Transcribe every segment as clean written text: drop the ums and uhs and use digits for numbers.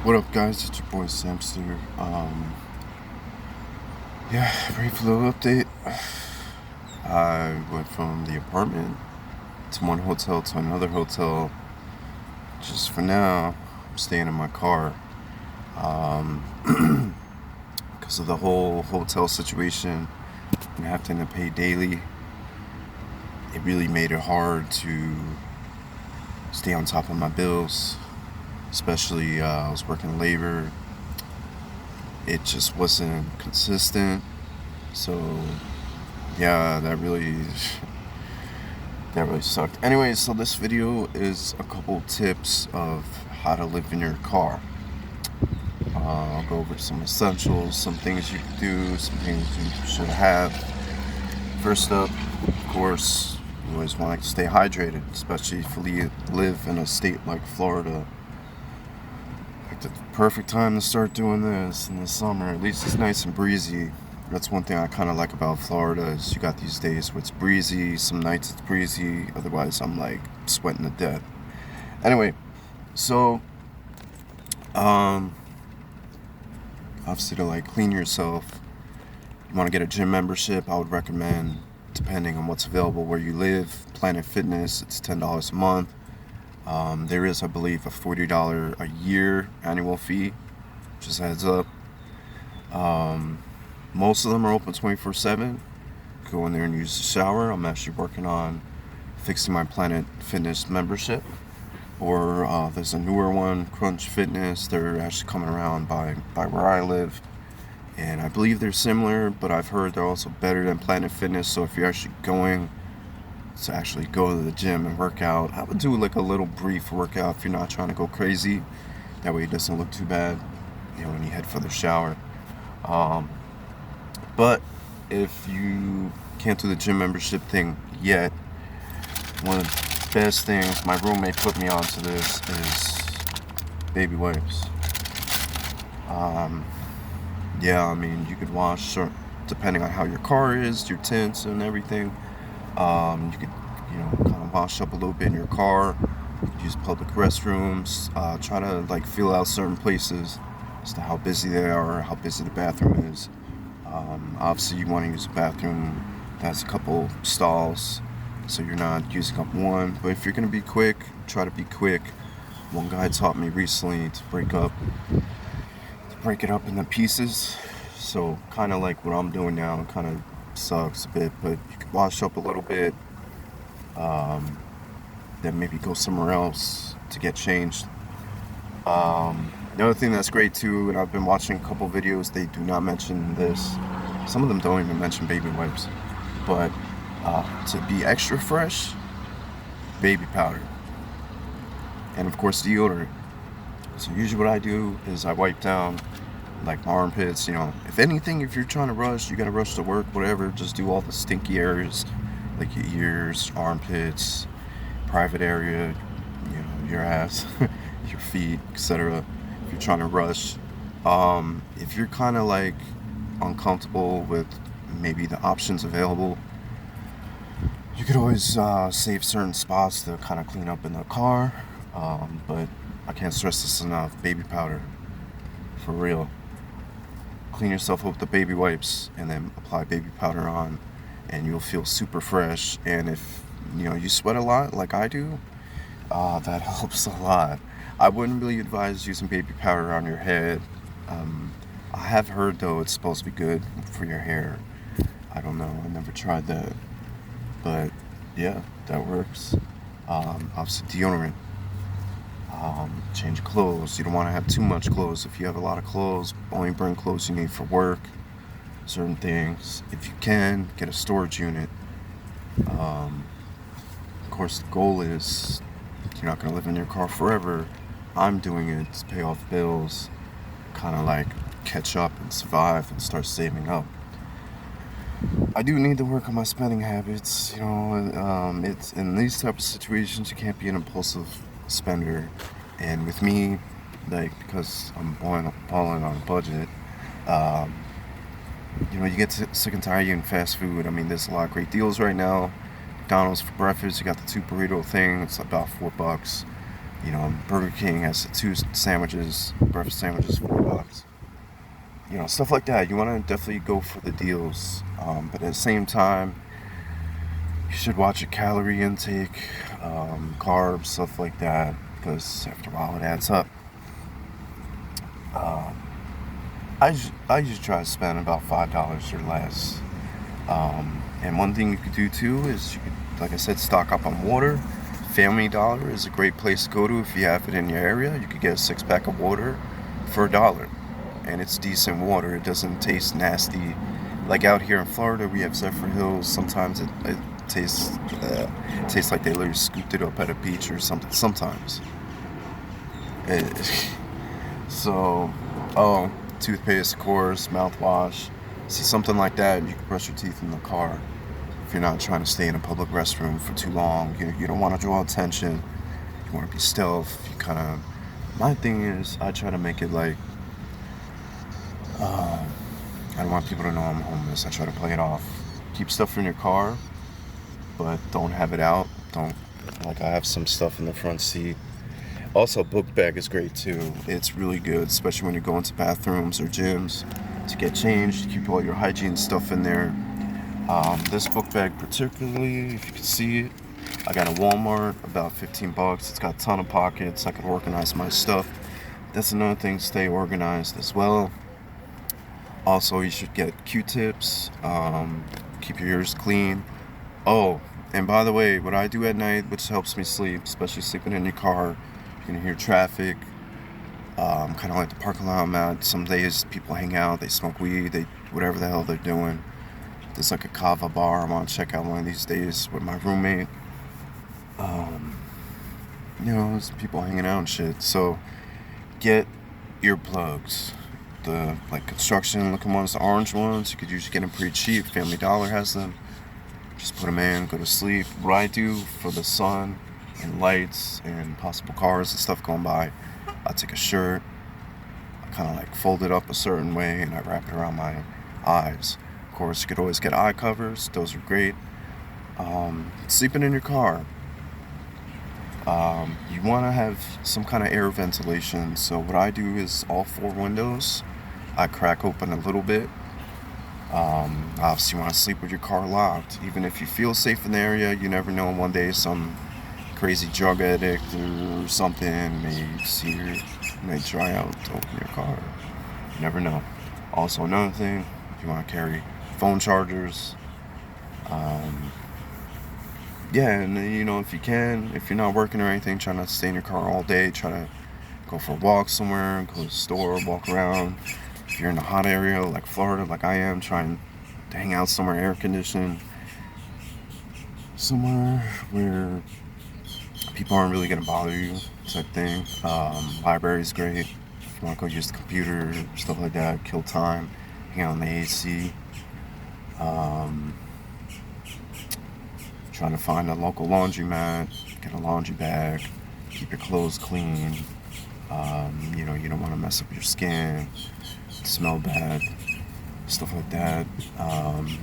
What up, guys? It's your boy Samster. Ready for a little update. I went from the apartment to one hotel to another hotel. Just for now, I'm staying in my car. Because of the whole hotel situation and having to pay daily, it really made it hard to stay on top of my bills. Especially, I was working labor. It just wasn't consistent. So yeah, that really sucked. Anyway, so this video is a couple tips of how to live in your car. I'll go over some essentials, some things you can do, some things you should have. First up, of course, you always want to stay hydrated, especially if you live in a state like Florida. Like the perfect time to start doing this in the summer. At least it's nice and breezy. That's one thing I kind of like about Florida is you got these days where it's breezy, some nights it's breezy, otherwise I'm like sweating to death. Anyway, so obviously to like clean yourself, you want to get a gym membership. I would recommend, depending on what's available where you live, Planet Fitness. It's $10 a month. There is, I believe, a $40 a year annual fee. Just a heads up. Most of them are open 24/7. Go in there and use the shower. I'm actually working on fixing my Planet Fitness membership. Or there's a newer one, Crunch Fitness. They're actually coming around by where I live. And I believe they're similar, but I've heard they're also better than Planet Fitness. So if you're actually going to actually go to the gym and work out, I would do like a little brief workout if you're not trying to go crazy. That way it doesn't look too bad, when you head for the shower. But if you can't do the gym membership thing yet, one of the best things, my roommate put me onto this, is baby wipes. You could wash, or depending on how your car is, your tints and everything. You could, kind of wash up a little bit in your car. You could use public restrooms. Try to like feel out certain places as to how busy they are, how busy the bathroom is. Obviously, you want to use a bathroom that has a couple stalls, so you're not using up one. But if you're gonna be quick, try to be quick. One guy taught me recently to break it up into pieces. So kind of like what I'm doing now, it kind of sucks a bit, but you can wash up a little bit, then maybe go somewhere else to get changed. The other thing that's great too, and I've been watching a couple videos, they do not mention this. Some of them don't even mention baby wipes, but to be extra fresh, baby powder, and of course deodorant. So usually what I do is I wipe down like my armpits. If anything, if you're trying to rush, you gotta rush to work, whatever, just do all the stinky areas like your ears, armpits, private area, your ass, your feet, etc. If you're trying to rush, if you're kind of like uncomfortable with maybe the options available, you could always save certain spots to kind of clean up in the car. But I can't stress this enough: baby powder, for real. Clean yourself up with the baby wipes and then apply baby powder on, and you'll feel super fresh. And if you sweat a lot like I do, that helps a lot. I wouldn't really advise using baby powder on your head. I have heard though it's supposed to be good for your hair. I don't know, I never tried that, but yeah, that works. Obviously deodorant. Change clothes. You don't want to have too much clothes. If you have a lot of clothes, only bring clothes you need for work, certain things. If you can, get a storage unit. Of course, the goal is you're not going to live in your car forever. I'm doing it to pay off bills, kind of like catch up and survive and start saving up. I do need to work on my spending habits. It's in these type of situations you can't be an impulsive spender. And with me, like, because I'm balling on a budget, you get sick and tired of eating fast food. I mean, there's a lot of great deals right now. McDonald's for breakfast, you got the 2 burrito thing. It's about $4. Burger King has the two sandwiches, breakfast sandwiches, $4. Stuff like that. You want to definitely go for the deals, but at the same time, you should watch your calorie intake, carbs, stuff like that, because after a while it adds up. Um, I usually try to spend about $5 or less. And one thing you could do too is you could, like I said, stock up on water. Family Dollar is a great place to go to if you have it in your area. You could get a 6-pack of water for $1, and it's decent water. It doesn't taste nasty. Like out here in Florida, we have Zephyr Hills. Sometimes it tastes like they literally scooped it up at a beach or something. Sometimes. It, so, toothpaste, of course, mouthwash. See something like that, you can brush your teeth in the car. If you're not trying to stay in a public restroom for too long, you don't want to draw attention. You want to be stealth. My thing is, I try to make it like, I don't want people to know I'm homeless. I try to play it off. Keep stuff in your car, but don't have it out. Don't, like I have some stuff in the front seat. Also, book bag is great too. It's really good, especially when you go into bathrooms or gyms to get changed. Keep all your hygiene stuff in there. This book bag particularly, if you can see it, I got a Walmart, about $15. It's got a ton of pockets. I can organize my stuff. That's another thing, stay organized as well. Also, you should get Q-tips. Keep your ears clean. Oh, and by the way, what I do at night, which helps me sleep, especially sleeping in your car, you're going to hear traffic. Kind of like the parking lot I'm at. Some days people hang out, they smoke weed, whatever the hell they're doing. There's like a kava bar. I'm gonna check out one of these days with my roommate. There's people hanging out and shit. So get earplugs. The like construction looking ones, the orange ones, you could usually get them pretty cheap. Family Dollar has them. Just put them in, go to sleep. What I do for the sun and lights and possible cars and stuff going by, I take a shirt, I kind of like fold it up a certain way, and I wrap it around my eyes. Of course, you could always get eye covers. Those are great. Sleeping in your car. You want to have some kind of air ventilation. So what I do is all 4 windows, I crack open a little bit. Obviously, you want to sleep with your car locked. Even if you feel safe in the area, you never know. One day, some crazy drug addict or something may try out to open your car. You never know. Also, another thing, you want to carry phone chargers. And if you can, if you're not working or anything, try not to stay in your car all day. Try to go for a walk somewhere, go to the store, walk around. If you're in a hot area like Florida, like I am, trying to hang out somewhere air conditioned, somewhere where people aren't really gonna bother you, type thing. Library's great. If you want to go use the computer, stuff like that, kill time, hang out in the AC. Trying to find a local laundromat, get a laundry bag, keep your clothes clean. You don't want to mess up your skin, smell bad, stuff like that.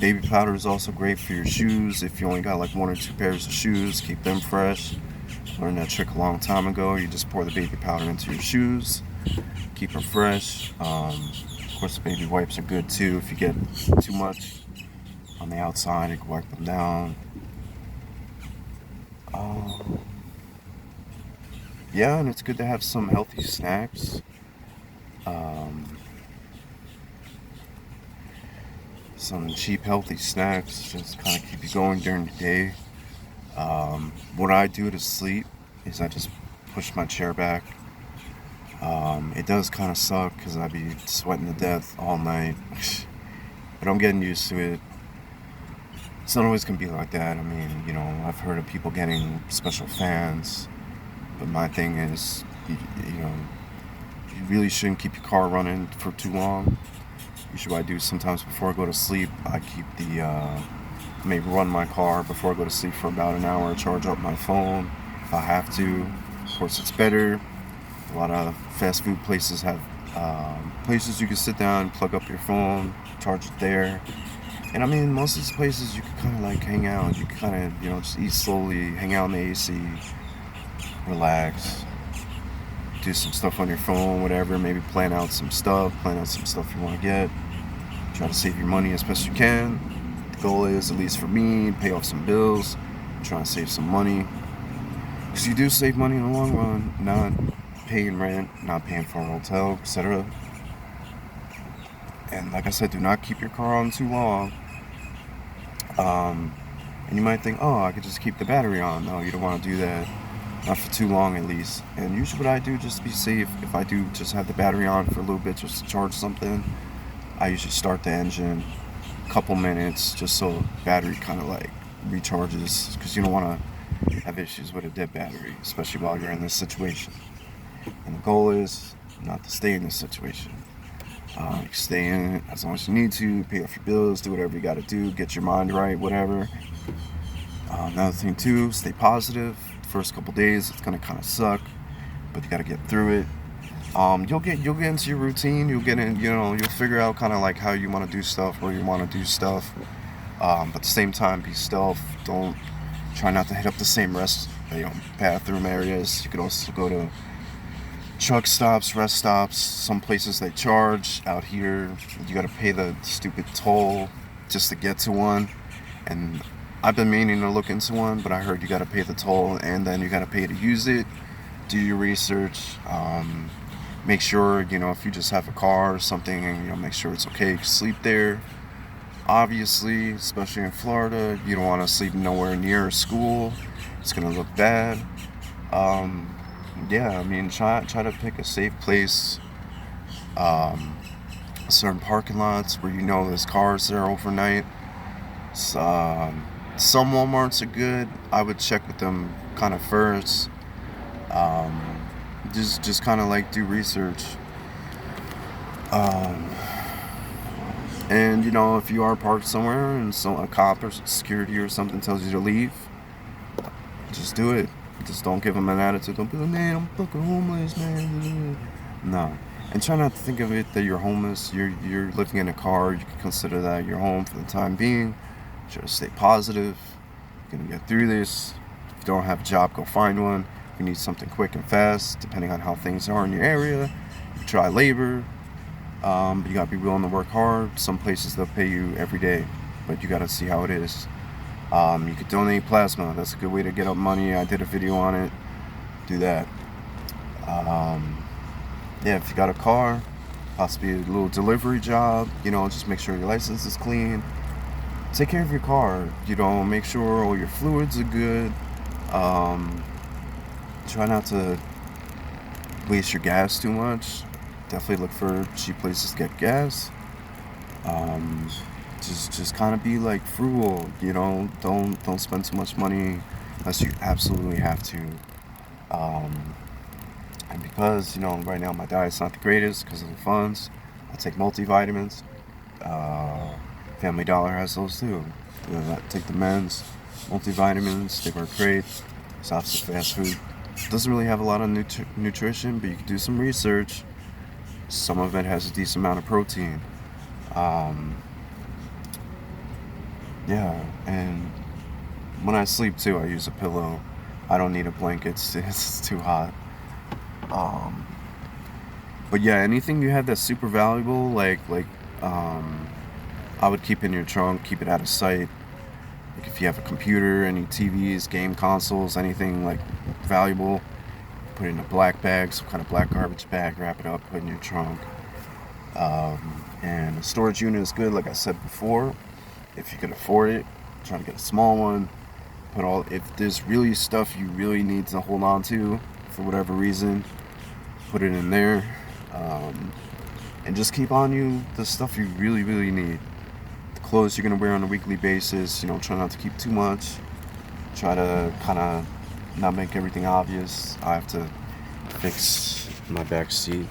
Baby powder is also great for your shoes. If you only got like 1 or 2 pairs of shoes, keep them fresh. Learned that trick a long time ago. You just pour the baby powder into your shoes, keep them fresh. Of course, the baby wipes are good too. If you get too much on the outside, you can wipe them down. And it's good to have some healthy snacks. Some cheap, healthy snacks just kind of keep you going during the day. What I do to sleep is I just push my chair back. It does kind of suck because I be sweating to death all night, but I'm getting used to it. It's not always going to be like that. I mean, I've heard of people getting special fans, but my thing is, you really shouldn't keep your car running for too long. Usually what I do sometimes before I go to sleep, I keep maybe run my car before I go to sleep for about an hour, charge up my phone if I have to. Of course, it's better. A lot of fast food places have places you can sit down, plug up your phone, charge it there. And I mean, most of these places you can kind of like hang out. You can kind of, just eat slowly, hang out in the AC, relax. do some stuff on your phone, whatever. Maybe plan out some stuff you want to get. Try to save your money as best you can. The goal is, at least for me, pay off some bills. Try to save some money. Because you do save money in the long run, not paying rent, not paying for a hotel, etc. And like I said, do not keep your car on too long. And you might think, oh, I could just keep the battery on. No, you don't want to do that. Not for too long, at least. And usually what I do, just to be safe, if I do just have the battery on for a little bit, just to charge something, I usually start the engine a couple minutes, just so the battery kind of like recharges, because you don't want to have issues with a dead battery, especially while you're in this situation. And the goal is not to stay in this situation. You stay in it as long as you need to, pay off your bills, do whatever you got to do, get your mind right, whatever. Another thing too, stay positive. The first couple days it's gonna kind of suck, but you got to get through it. You'll get into your routine. You'll get in, you'll figure out kind of like how you want to do stuff, where you want to do stuff. But at the same time, be stealth. Don't try not to hit up the same bathroom areas. You could also go to truck stops, rest stops. Some places they charge. Out here, you got to pay the stupid toll just to get to one. And I've been meaning to look into one, but I heard you got to pay the toll and then you got to pay to use it. Do your research. Make sure, if you just have a car or something, and make sure it's okay to sleep there. Obviously, especially in Florida, you don't want to sleep nowhere near a school. It's gonna look bad. Try to pick a safe place. Certain parking lots where there's cars there overnight. Some Walmarts are good. I would check with them kind of first. Just kind of like do research. And if you are parked somewhere and a cop or security or something tells you to leave, just do it. Just don't give them an attitude. Don't be like, man, I'm fucking homeless, man. No. And try not to think of it that you're homeless. You're living in a car. You can consider that your home for the time being. Try to stay positive. You're gonna get through this. If you don't have a job, go find one. If you need something quick and fast, depending on how things are in your area, you try labor. But you gotta be willing to work hard. Some places they'll pay you every day, but you gotta see how it is. You could donate plasma. That's a good way to get up money. I did a video on it. Do that. If you got a car, possibly a little delivery job, just make sure your license is clean. Take care of your car. Make sure all your fluids are good. Try not to waste your gas too much. Definitely look for cheap places to get gas. Just kind of be like frugal, don't spend too much money unless you absolutely have to. And because, right now my diet's not the greatest because of the funds, I take multivitamins. Family Dollar has those too. I take the men's multivitamins, they work great. It's obviously fast food. Doesn't really have a lot of nutrition, but you can do some research. Some of it has a decent amount of protein. And when I sleep too, I use a pillow. I don't need a blanket, it's too hot. But anything you have that's super valuable, like I would keep in your trunk, keep it out of sight. Like if you have a computer, any TVs, game consoles, anything like valuable, put it in a black bag, some kind of black garbage bag, wrap it up, put it in your trunk. And a storage unit is good, like I said before. If you can afford it, try to get a small one. If there's really stuff you really need to hold on to for whatever reason, put it in there. And just keep on you the stuff you really, really need. The clothes you're gonna wear on a weekly basis, try not to keep too much. Try to kind of not make everything obvious. I have to fix my back seat.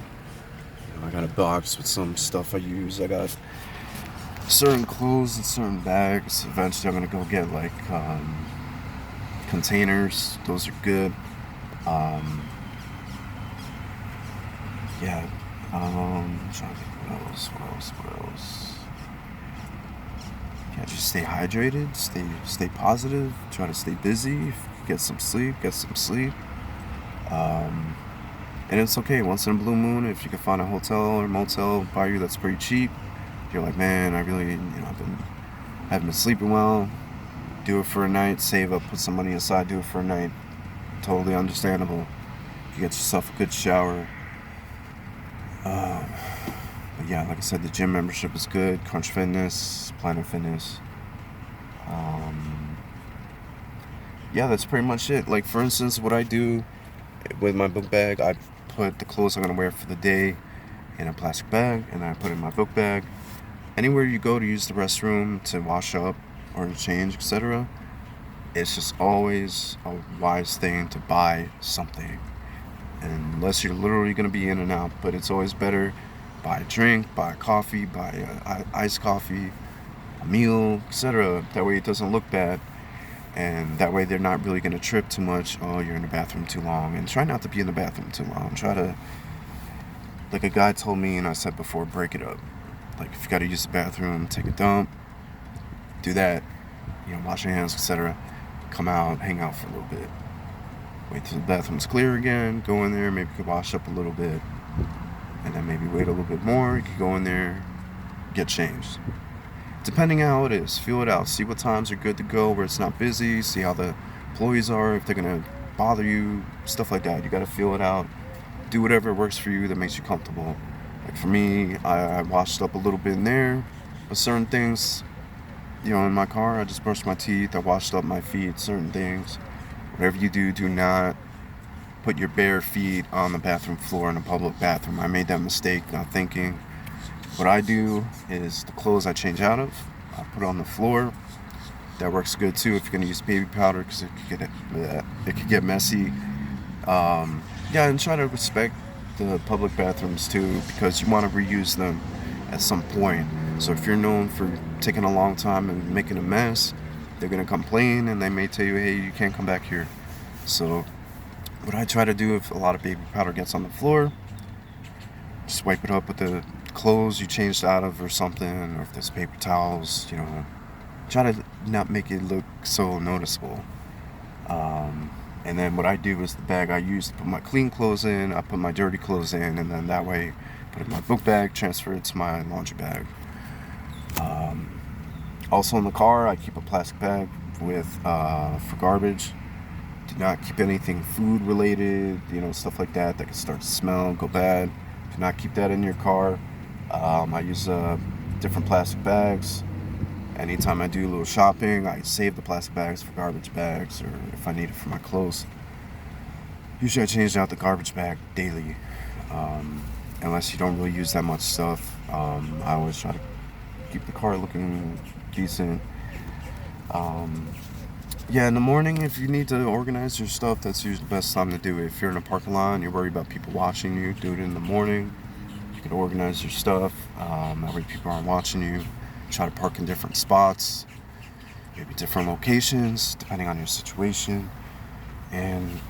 I got a box with some stuff I use. I got certain clothes and certain bags. Eventually I'm gonna go get like containers. Those are good. I'm trying to think what else. Just stay hydrated, stay positive, try to stay busy, get some sleep. And it's okay, once in a blue moon, if you can find a hotel or motel by you that's pretty cheap, you're like, man, I really, haven't been sleeping well. Do it for a night, save up, put some money aside, do it for a night. Totally understandable. You get yourself a good shower. But yeah, like I said, the gym membership is good. Crunch Fitness, Planet Fitness. Yeah, that's pretty much it. Like, for instance, what I do with my book bag, I put the clothes I'm going to wear for the day in a plastic bag, and I put it in my book bag. Anywhere you go to use the restroom, to wash up or to change, etc., it's just always a wise thing to buy something. And unless you're literally going to be in and out, but it's always better buy a drink, buy a coffee, buy a iced coffee, a meal, etc. That way it doesn't look bad, and that way they're not really going to trip too much. Oh, you're in the bathroom too long. And try not to be in the bathroom too long. Try to, like a guy told me, and I said before, break it up. Like, if you got to use the bathroom, take a dump, do that, wash your hands, etc. Come out, hang out for a little bit, wait till the bathroom's clear again, go in there, maybe you could wash up a little bit, and then maybe wait a little bit more. You could go in there, get changed, depending on how it is. Feel it out, see what times are good to go where it's not busy, see how the employees are, if they're going to bother you, stuff like that. You got to feel it out, do whatever works for you that makes you comfortable. Like for me, I washed up a little bit in there, but certain things, in my car, I just brushed my teeth, I washed up my feet, certain things. Whatever you do, do not put your bare feet on the bathroom floor in a public bathroom. I made that mistake, not thinking. What I do is the clothes I change out of, I put on the floor. That works good too if you're gonna use baby powder, because it could get messy. Yeah, and try to respect the public bathrooms too, because you want to reuse them at some point. So if you're known for taking a long time and making a mess, they're gonna complain, and they may tell you, hey, you can't come back here. So what I try to do, if a lot of baby powder gets on the floor, just wipe it up with the clothes you changed out of or something, or if there's paper towels, try to not make it look so noticeable. And then what I do is the bag I use to put my clean clothes in, I put my dirty clothes in, and then that way put it in my book bag, transfer it to my laundry bag. Also in the car, I keep a plastic bag with for garbage. Do not keep anything food related, stuff like that can start to smell, go bad. Do not keep that in your car. I use different plastic bags. Anytime I do a little shopping, I save the plastic bags for garbage bags, or if I need it for my clothes. Usually I change out the garbage bag daily, unless you don't really use that much stuff. I always try to keep the car looking decent. Yeah, in the morning, if you need to organize your stuff, that's usually the best time to do it. If you're in a parking lot and you're worried about people watching you, do it in the morning. You can organize your stuff. That way people aren't watching you. Try to park in different spots, maybe different locations, depending on your situation. And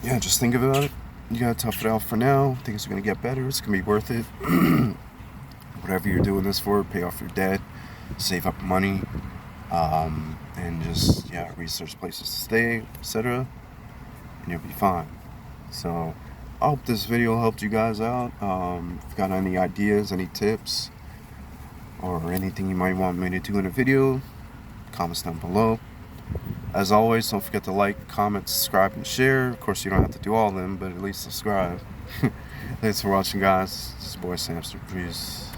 yeah, just think about it. You gotta tough it out for now. Things are gonna get better. It's gonna be worth it. Whatever you're doing this for, pay off your debt, save up money, and just research places to stay, etc. And you'll be fine. So I hope this video helped you guys out. If you got any ideas, any tips, or anything you might want me to do in a video, comments down below. As always, don't forget to like, comment, subscribe, and share. Of course, you don't have to do all of them, but at least subscribe. Thanks for watching, guys. This is your boy Samster. Peace.